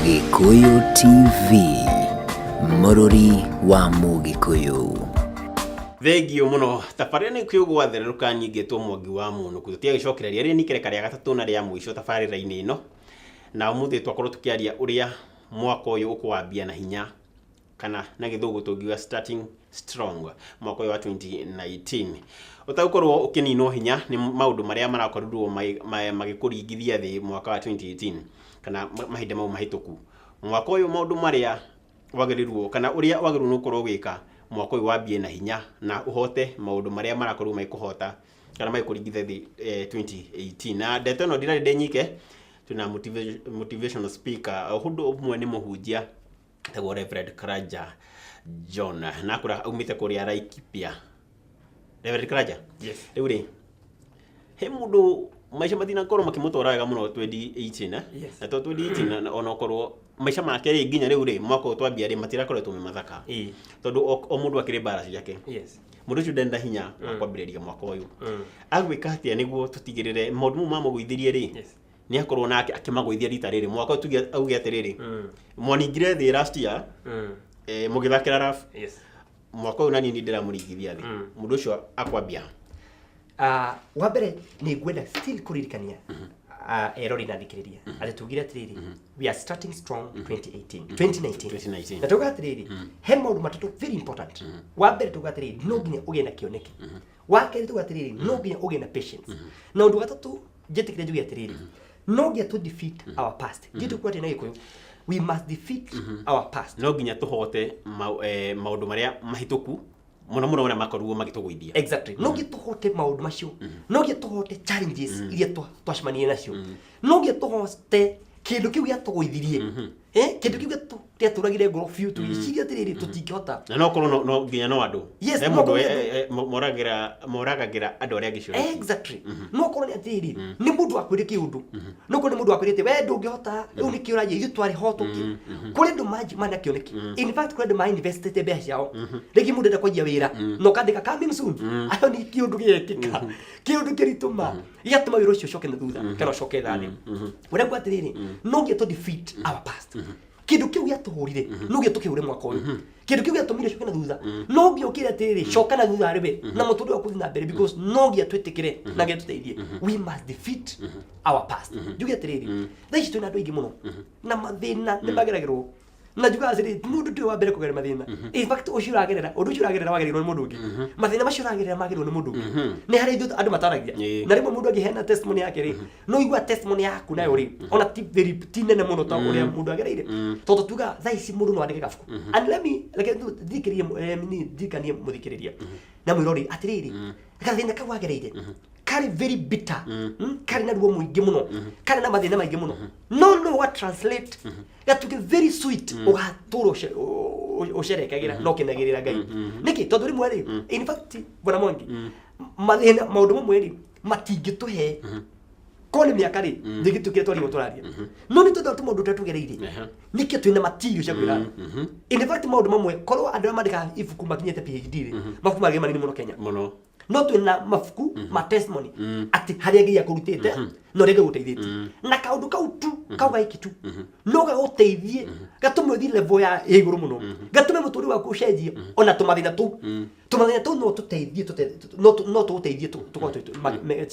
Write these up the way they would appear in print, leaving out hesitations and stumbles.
Gikuyu TV, Mũrũri wa Mũgĩkũyũ. Thengio muno tabarĩra nĩ kwĩgwathereruka nyingĩ tũ Mwangi wa Mũnũkũ tũtiagĩcokereria rĩrĩ nĩkereka rĩa gatatũ na rĩa mũico tabarĩra-inĩ ĩno na ũmũthĩ twakorwo tũkĩaria ũrĩa mwaka ũyũ ũkwambia na hinya kana na gĩthũngũ tũngiuga starting strong mwaka ũyũ wa 2019 ũtagũkorwo ũkĩninwo hinya nĩ maũndũ marĩa marakorirwo magĩkũringithia thĩ mwaka wa 2018 kana mahinda mau mahĩtũku. Mwaka ũyũ maũndũ marĩa wagĩrĩirwo kana ũrĩa wagĩrĩirwo nĩ gũkorwo gwĩka mwaka ũyũ wambie na hinya na ũhote maũndũ marĩa marakorwo makũhota kana makũringithia thĩ 2018 na ndeto ĩno ndirarĩ ndĩnyike tuna motivational speaker ũndũ ũmwe nĩ mũhunjia tagwo Reverend Karanja John na kũra aumĩte kũrĩa Laikipia. Reverend Karanja, yes. Rĩu rĩ he mũndũ maica mathina korwo makĩmũtwara wega mũno 2018 na 2018 ona okorwo maica make rĩ nginya rĩu rĩ mwaka ũyũ twambia rĩ matirakoretwo mathaka tondũ o mũndũ akĩrĩ mbara ciake. Yes. Mũndũ ũcio ndenda hinya wa kwambĩrĩria mwaka ũyũ agwĩka atĩa nĩguo tũtigĩrĩre maũndũ mau mamũgũithirie rĩ nĩ akorwo nake akĩmagũithia rita rĩrĩ mwaka ũyũ tuge auge atĩrĩrĩ mwaningire thĩ last year mũgĩthakĩra raf mwaka ũyũ nani ndĩramũringithia thĩ mũndũ ũcio akwambia. Wa mbere nĩ ngwenda still kũririkania erori na thikĩrĩria atĩ tugire atĩrĩrĩ we are starting strong 2019 na tuga atĩrĩrĩ he maũndũ matatũ very important. Wa mbere tuga atĩrĩrĩ no nginya ũgĩe na kĩoneki. Wa kerĩ tuga atĩrĩrĩ no nginya ũgĩe na patience na ũndũ gatatũ njĩtĩkĩre njuge atĩrĩrĩ no nginya to defeat our past. Njĩtĩkĩre atĩ na Gĩkũyũ we must defeat our past. No nginya tũhote maũndũ marĩa mahĩtũku mũno mũno marĩa makorirwo magĩtũgũithia. Exactly. No nginya tũhote maũndũ macio. No nginya tũhote challenges iria twacemanirie nacio. No nginya tũhote kĩndũ kĩu gĩatũgũithirie. Kĩndũ kĩu gĩatũragire ngoro biũ tũgĩciria atĩrĩrĩ tũtingĩhota. Na no korwo no nginya no andũ. Yes, moragĩra andũ arĩa angĩ cio. Exactly. No korwo nĩ atĩrĩrĩ nĩ mũndũ akwĩrĩ kĩũndũ. No korwo nĩ mũndũ akwĩrĩte we ndũngĩhota rĩu nĩ kĩo ũranjia ithuĩ twarĩ hotũki. Kũrĩ andũ mana kĩoneki. In fact kũrĩ andũ ma-investete mbeca ciao. Rĩngĩ mũndũ enda kwanjia wĩra no kandĩka coming soon. Ayo nĩ kĩũndũ gĩekĩka. Kĩũndũ kĩritũma gĩatũma wĩra ũcio ũcoke na thutha kana ũcoke thani. Ũrĩa kwa atĩrĩrĩ no nginya to defeat our past. Kĩndũ kĩu gĩatũhũrire no nginya tũkĩhũre mwaka ũyũ. Kĩndũ kĩu gĩatũmire coke na thutha no nginya ũkĩre atĩrĩrĩ coka na thutha rĩbe na mũtũrĩre wa gũthiĩ na mbere because no nginya twĩtĩkĩre na gĩtũteithie. We must defeat our past. Njuge atĩrĩrĩ thaa ici twĩna andũ aingĩ mũno na mathĩna nĩ mageragĩrwo na njuga atĩrĩrĩ mũndũ ndĩ wa mbere kũgerera mathĩna. In fact ũcio ũragerera ũndũ ũcio ũragerera wagereirwo nĩ mũndũ ũngĩ. Mathĩna macio ũragerera magereirwo nĩ mũndũ ũngĩ. Nĩ harĩ ithuĩ andũ mataragia na rĩmwe mũndũ angĩheana testimony yake rĩ no igua testimony yaku nayo rĩ ona ti nene mũno ta ũrĩa mũndũ agereire tondũ tuga thaa ici mũndũ no andĩke gabuku. And let me thikĩrĩrie mũthikĩrĩria na mwĩrori atĩrĩrĩ gathĩna kau wagereire kari very bitter kari na ruo mũingĩ mũno kari na mathĩna maingĩ mũno no what translate gatuke very sweet ũgatũra ũcerekagĩra no kenagĩrĩra Ngai nĩkĩ tondũ rĩmwe rĩ in fact bwana Mwangi mathĩna maũndũ mamwe rĩ matingĩtũhe kone mĩaka rĩ ndĩgĩtukire twarĩ gũtũraria no nĩ tondũ maũndũ tũrĩa tũgereire nĩkĩo twĩna material cia kwĩrana. In fact maũndũ mamwe korwo andũ arĩa mandĩkaga ibuku makinyĩte PhD rĩ mabuku marĩ manini mũno Kenya mũno no twĩna mabuku ma testimony atĩ harĩa Ngai akũrutĩte no rĩngĩ gũteithĩtie na kaũndũ kau tu kau gaiki tu no gagũteithie gatũme ũthiĩ level ya igũrũ mũno gatũme mũtũrĩre waku ũcenjie ona tũmathĩna tũu no tũteithie no tũgũteithie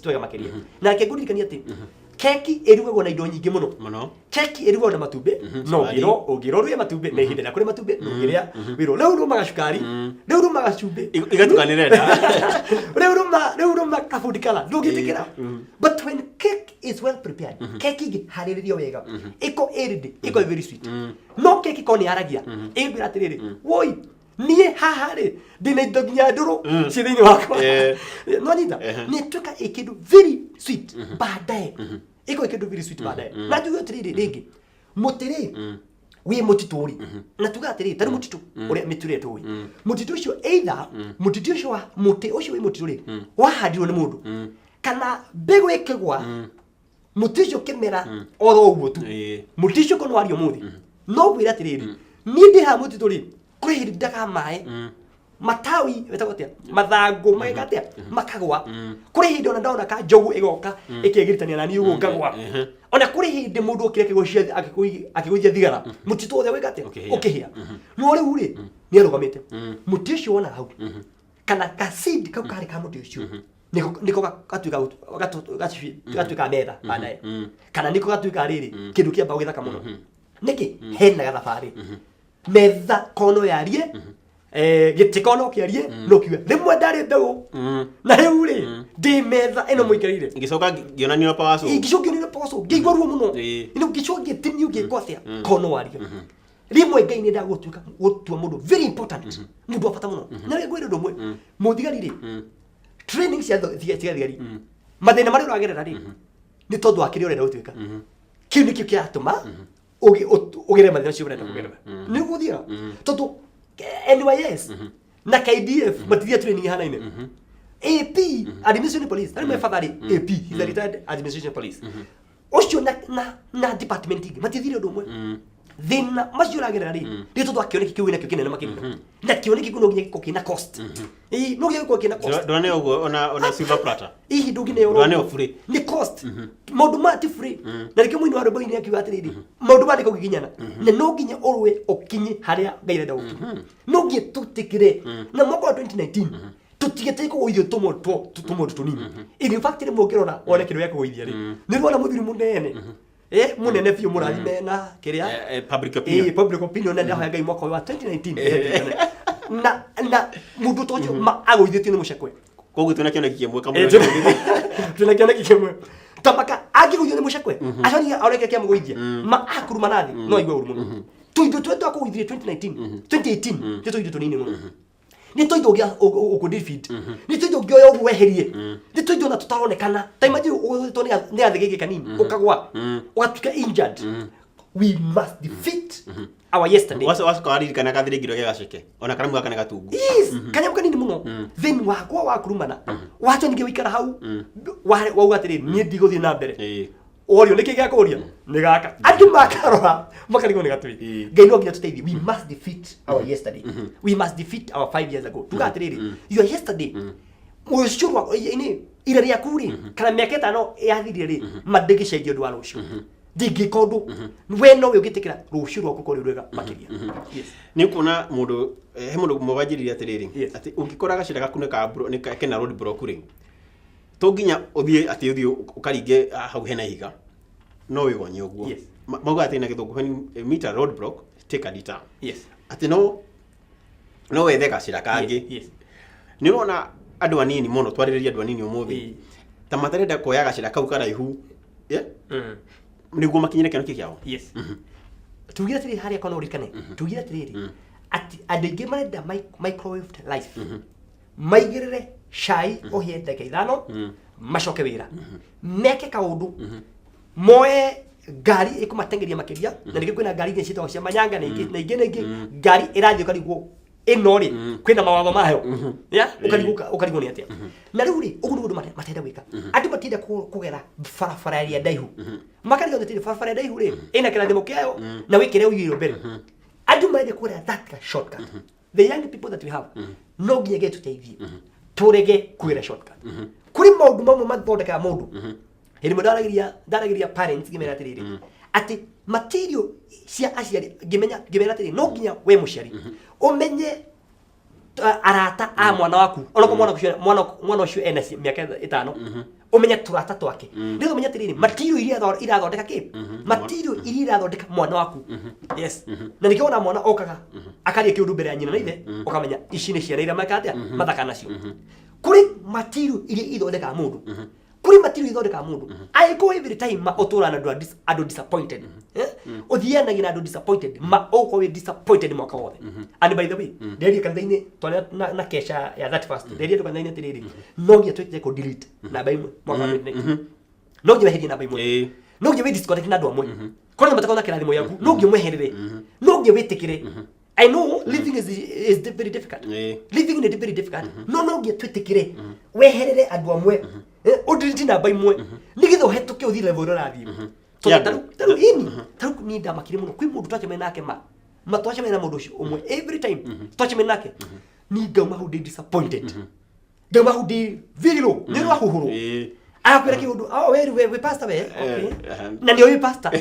twega makĩria. Na reke ngũririkanie atĩ keki ĩrugagwo na indo nyingĩ mũno. Keki ĩrugagwo na matumbĩ no ũngĩrwo rũye matumbĩ na ihinda rĩa kũrĩa matumbĩ ũngĩrĩa wĩrwo rĩu rũma gacukari rĩu rũma gacumbĩ igatukanĩre nda rĩu rũma kabundi kala ndũngĩtĩkĩra. But when cake is well prepared keki ĩngĩharĩrĩrio wega ĩko ready ĩko very sweet no keki ko nĩ aragia ĩngĩra atĩrĩrĩ woi niĩ haha rĩ ndĩna indo nginya ndũrũ ciĩ thĩinĩ wakwa no nyita nĩ tuĩka ĩkĩndũ very sweet baadaye ĩko ĩkĩndũ very sweet baadaye. Na njuge atĩrĩrĩ rĩngĩ mũtĩ rĩ wĩ mũtitũ rĩ na tuga atĩrĩrĩ tarĩ mũtitũ ũrĩa mĩtũrĩ tũĩ mũtitũ ũcio either mũtitũ ũcio wa mũtĩ ũcio wĩ mũtitũ rĩ wahandirwo nĩ mũndũ kana mbegũ ĩkĩgwa mũtĩ ũcio kĩmera oro ũguo tu mũtĩ ũcio ko nĩwario mũthĩ no gwĩra atĩrĩrĩ niĩ ndĩ haha mũtitũ rĩ kũrĩ hĩndĩ ndaga maĩ matawi wetagwo atia mathangũ magĩkatia makagwa kuri hindi ona ndona ka njogu igoka ikigiritania na ni ugu ngagwa ona kuri hindi mundu okire kigucia akiguithia thigara mutito othe wega atia ukihia no riu ri ni arugamite muti ucio wona hau kana kasidi kau kari ka muti ucio niko gatuika gatuika metha baadaye kana niko gatuika riri kindu kia mbao githaka muno niki hena gathabari metha kono yarie gitikono kiarie no kiwe rimwe ndari mbegu na riu ri ndi metha eno muikirire ngicoka ngionanio pawaso ngicoka ngionanio pawaso ngigwa ruo muno ino ngicoka ngitinio ngikothia kono wario rimwe ngai ni ndagutuika gutua mundu very important mundu afata muno na ri gwire ndumwe muthigari ri training cia thigari mathina mari uragerera ri ni tondu akiri urenda gutuika kiu nikio kiatuma ugere mathina cio urenda kugerera ni guthia tondu NYS na KDF matithia training hana ine AP administration police tari me fadhari AP is a retired administration police ocio na department igi matithire ndumwe thina macio ragerera ri rito twakioneki kiu ina kinene makirira na kioneki kuno nginya kokina cost no nginya kokina cost ndone ugo ona silver platter ndugine yoro ndone free ni cost maundu mati free na rike mwini wa robo ini akiwa atiriri maundu mati kuginyana na no nginya orwe okinyi haria ngaire da uki no nginya tutikire na mwaka wa 2019 tutigete ko uithio tumo tunini in fact ni mukirona wone kindu yako uithia ri ni rwona muthiri munene munene fiu murari mena kiria public opinion public opinion na ndaho ngai mwaka wa 2019 na mundu tojo ma agoithio ni mushakwe koguo tunakiona kikemwe kama tunakiona kikemwe tamaka agiguithio ni mushakwe acania aureke kia mugoithia ma akuruma nathi no igwe uru muno tuitho twetwa kuithia 2018 tuitho tunini muno ni tuitho gya uko defeat ni tuitho gyo yo weherie ni tuitho na tutaronekana taimaji uto ni athigike kanini ukagwa ukatuka injured we must defeat our yesterday wasa kawari kana kathirigiro gya gaceke ona kana mwaka kana gatungu yes kanya kanini muno then wakwa wakurumana wacho ninge wikara hau wa ugatiri ni ndiguthie na mbere orio niki gya kuria ni gaka andu makarora makarigo ni gatui ngai no nginya tuteithie we must defeat our yesterday we must defeat our 5 years ago tugatiriri your yesterday mushurwa ini ira ria kuri kana miaka tano yathirire ri mandigicenjia ndu wa rucio ndingikondu we no we ugitikira rucio rwaku kuri rwega makiria yes ni kuona mundu he mundu mubajiriria atiriri ati ungikora gacira gaku ne ka bro ne kena road block ring to nginya uthie ati uthie ukaringe hau hena higa no we wonye uguo mauga ati na githungu meter road block take a detour yes ati no wethe gacira kangi yes ni wona andu anini muno twaririria andu anini umuthi ta matarenda koya gacira kau karaihu niguo makinyire keno kiao yes tugira tiri haria kono urikane tugira tiri ati adege marenda microwave life maigirire shai ohie ndeke ithano macoke wira meke kaundu moe ngari ikumatengeria makiria na nige kwina ngari ngi citwa cia manyanga na ingi ngari irathio karigwo ino ri kwina mawatho mayo ya ukarigwo ni atia na riu ri ugu ndu matenda gwika andu matinda kugera farafara ya ndaihu makarigo ndetire farafara ya ndaihu ri ina kirathimo kiayo na wikire uyiro mbere andu maende kugera that shortcut the young people that we have no nginya getu teithie turege kwira shortcut kuri maundu mamwe mathondeka mundu iri ndaragiria parents gimera atiriri ati material cia aciari gimera atiriri no nginya we muciari umenye arata a mwana waku onako mwana ucio ena miaka 5 umenye turata twake ndio umenye atiriri material iria irathondeka ki material iria irathondeka mwana waku yes na nikiona mwana okaga akaria kiundu mbere ya nyina na ithe ukamenya ici ni ciana ira makatia mathaka nacio kuri material iria ithondeka mundu kuri material ithondeka mundu I go every time ma otura na ado disappointed othiana gina ado disappointed ma oko we disappointed mwaka wothe and by the way nderi kandaine twana na kesha ya that first nderi kandaine tiriri no ngia twite ko delete na baimwe mwaka wothe no ngia hedi na baimwe no ngia we disconnect na ndo amwe kona matakona kirathimo yaku no ngia mweherere no ngia wetikire I know living is very difficult. Living is very difficult. No ngia twitikire weherere andu amwe udiriti na baimwe nigitho hetuke uthi level rathi taru ini taru ni nda makire muno kwi mundu twache menake ma twache mena mundu ucio umwe every time twache menake ni ngauma hu disappointed ngauma hu very low ni rahuhuru akwira kiundu we pastor we okay na ndio we pastor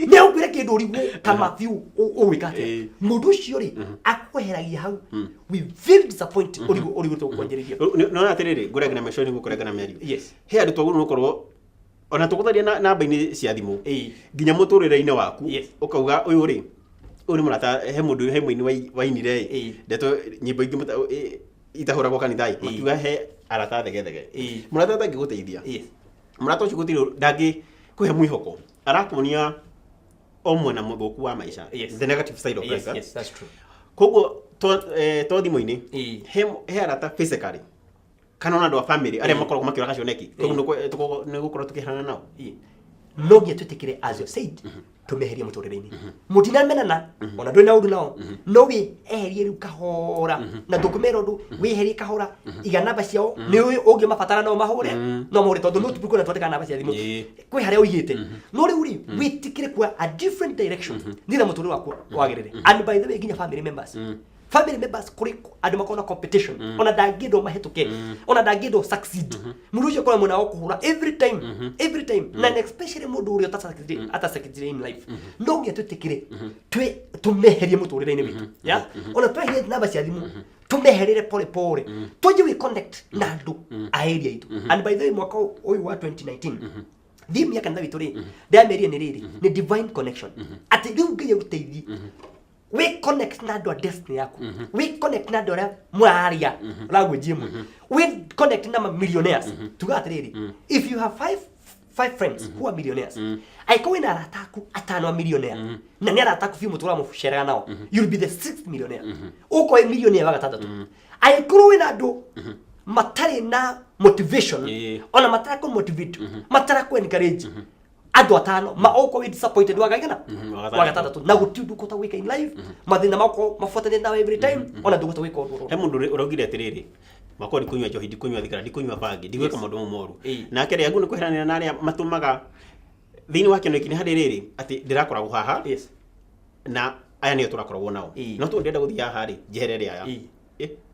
ne akwira kindu urigu kama view uwikate mundu ucio ri akweheragia hau we very disappointed urigu to kwanjiriria no atiriri ngurega na meshoni ngukurega na meri yes he andu twagu nukorwo ona tukutharia namba-ini cia thimu nginya muturire-ini waku ukauga uyu ri uri murata he mundu he muini wainire ndeto nyimbo ingi itahuragwo kanithai makiuga he arata thegethege murata tangiguteithia murata ucio gutiri ndangi kuhe mwihoko arakuonia omwe na muthuku wa maisha the negative side of life yes that's true koguo to thimu-ini he arata physically kana ona andu a family aria makoragwo makira gacioneki koguo ni gukorwo tukihana nao no ngia tutikire as you said tumeheria muturire-ini mutinamenana ona ndwe na undu nao no we eherie riu kahora na dokumero ndu weherie kahora iga namba ciao ni ungi mabatara no mahure no mahure tondu no tupiko na twateka namba cia thimu kwi haria uigite no riu ri witikire kwa a different direction nira muturire waku wagirire and by the way nginya family members kuri andu makona competition ona dangindo mahituke ona dangindo succeed mundu ucio kora muna okuhura every time na especially mundu uri atasucceed in life no ngia tutikire tumeherie muturire-ini witu ya ona tweherie namba cia thimu tumeherere pole tuje we connect na andu a area itu and by the way mwaka uyu wa 2019 thimu ya kanitha witu ri ndamerie ni riri ni divine connection ati riu ngiye guteithie we connect na do destiny yaku we connect na do mwaria language imwe we connect na millionaires tugatiriri if you have five friends who are millionaires I go in arataku atano millionaire na ni arataku fi mutura musheraga nao you'll be the 6th millionaire uko millionaire wa gatatu I go in ado matari na motivation ona matara ko motivate matara ko encourage adu atano maoko we disappointed wagaigana wagatatu na gutindu kota wika in life mathina mako mafuatane nawe every time ona nduguta wika undu he mundu urogire atiriri mako ndi kunywa njohi ndi kunywa thigara ndi kunywa bangi ndi gwika maundu moru na kere yangu ni kweheranira na aria matumaga thini wake no ikini haririri ati ndirakoragwo haha na aya ni turakoragwo nao no tu ndenda guthia haha ri jeherere aya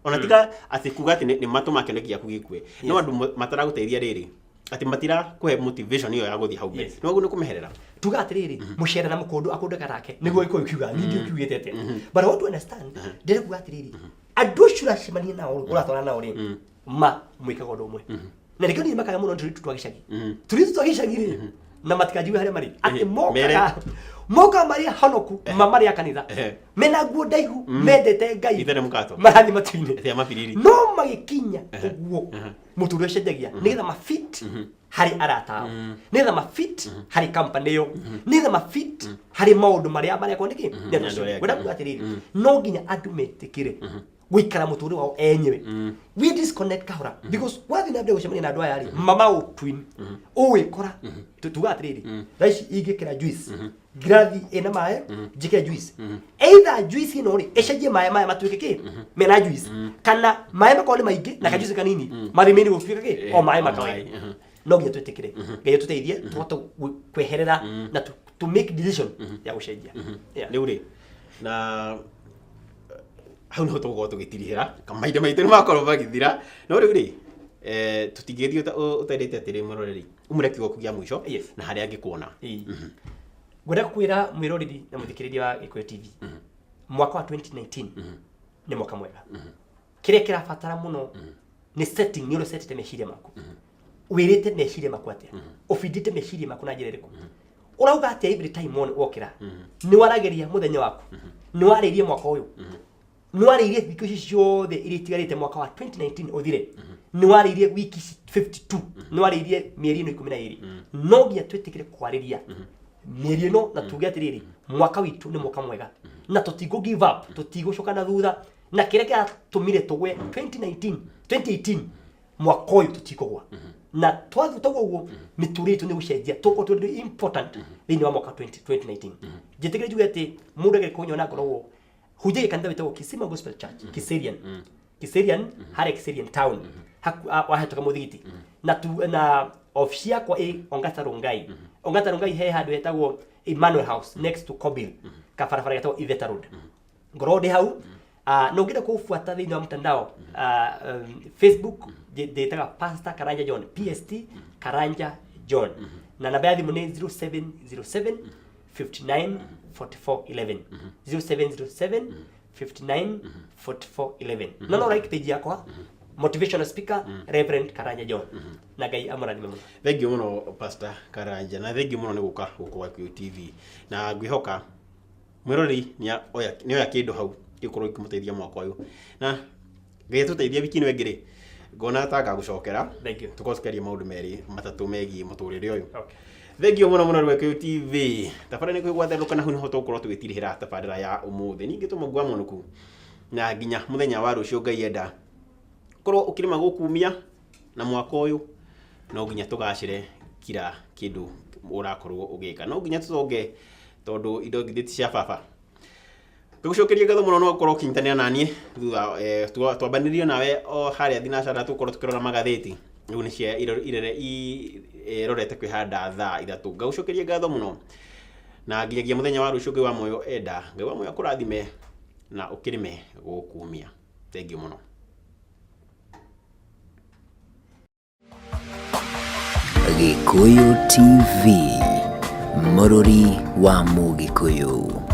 ona tiga ati kuga ati ni matuma kene kia kugikwe no andu matara guteithia riri ati matira kuhe motivation iyo ya guthia hau mbere no guo ni kumeherera tuga atiriri muchere na mukundu akundu karake niguo iko kiuga ni ndio kiugite ate but I want to understand ndere kuga atiriri andu shura shimania nao uratona nao ri ma mwikaga undu umwe na rikio ni makaga muno turi twagicagi turi twagicagi ri na matikajiwe haria mari ati moka mari honoku mamari ya kanitha mena guo ndaihu mendete ngai ithere mukato marathi matuine ithia mapiriri no magikinya uguo muturire cenjagia nigetha mafit hari arata nigetha mafit hari company yo nigetha mafit hari maundu maria kondiki wenda kuatiriri no nginya andu metikire gwikara muturire wao enyewe we disconnect kahora because wathi na ndego cemania na andu aya ri mama o twin owe kora tugatiriri thaici ingikira juice grathi ena mae jike juice either juice ino ri ecenjie mae matuike ki mena juice kana mae makoni maingi na kajuice kanini marimini gutuika ki o mae makawai no nginya twetikire ngai tuteithie tuhote kweherera na to make decision ya gucenjia riu ri na hau no tugo tugitirihira kamaide maite makorwo bagithira no riu ri tutingithio utairite atiri muroreri umure kigoku gia mwisho na haria angikuona gwenda kwira mwiroreri na muthikiriria wa Gikuyu TV mwaka wa 2019 ni mwaka mwega kiria kirabatara muno ni setting ni set meciria maku wirite meciria maku atia ofidite meciria maku na njira riku urauga atia every time wokira ni warageria muthenya waku ni waririe mwaka uyu ni waririe thikũ ici ciothe iria itigarite mwaka wa 2019 uthire ni waririe wiki 52 ni waririe mieri ino 12 no ngia twetikire kwariria mieri ino na tuge atiriri mwaka witu ni mwaka mwega na tutigo give up tutigocoka na thutha na kire kia tumire tugwe 2018 mwaka uyu tutikogwa na twathuta guo mituritu ni gucenjia tuko tu important thini wa mwaka 2019 jitikire juge ati mundu agire kunyona ngorwo huje kanitha witagwo Kisima Gospel Church Kiserian hare Kiserian town wahetoka muthigiti na ofisi yakwa Ongata Rongai he handu hetagwo Emmanuel House next to Kobil ka farafara gatagwo Iveta Road ngorode hau na ungenda kufuata thini wa mtandao Facebook ndetaga Pastor Karanja John, PST Karanja John, na namba ya thimu ni 0707 59 44 11 0707 59 44 11. No like page yakwa motivational speaker Reverend Karanja John, na Ngai amũrathime mũno. Thengiũ mũno Pastor Karanja, na thengiũ mũno nĩ gũka gũkũ Gĩkũyũ TV, na ngwĩhoka mwĩrori nĩ oya kĩndũ hau gĩkorwo gĩkĩmũteithia mwaka ũyũ, na Ngai atũteithia wiki ĩno ĩngĩ ngona ta ngagũcokera tũkorwo tũkĩaria maũndũ merĩ matatũ megiĩ mũtũrĩre ũyũ. Thengiũ mũno mũno Gĩkũyũ TV, tabarĩra nĩ kwĩgwatherũka na hau nĩho tũgũkorwo tũgĩtirĩhĩra tabarĩra ya ũmũthĩ. Ningĩ tũmũgua mũnũku na nginya mũthenya wa rũciũ Ngai enda korwo ukirima gukumia na mwaka ũyũ, no nginya tũgacĩre kila kĩndũ ũrakorwo ũgĩka, no nginya tũtonge tondũ indo ngithĩ ti cia baba. Ngũcokeria ngatho mũno no gũkorwo ũkĩnyitanĩra naniĩ thutha twambanĩrio nawe o harĩa thinacara tũkorwo tũkĩrora magathĩti rĩu nĩ cia irore irorete kwĩhanda thaa 3. Ngũcokeria ngatho mũno na nginyagia mũthenya wa rũciũ Ngai wa muoyo enda, Ngai wa muoyo akũrathime na ũkĩrĩme gũkumia. Thengiũ mũno. Gĩkũyũ TV, mũrori wa Mũgĩkũyũ.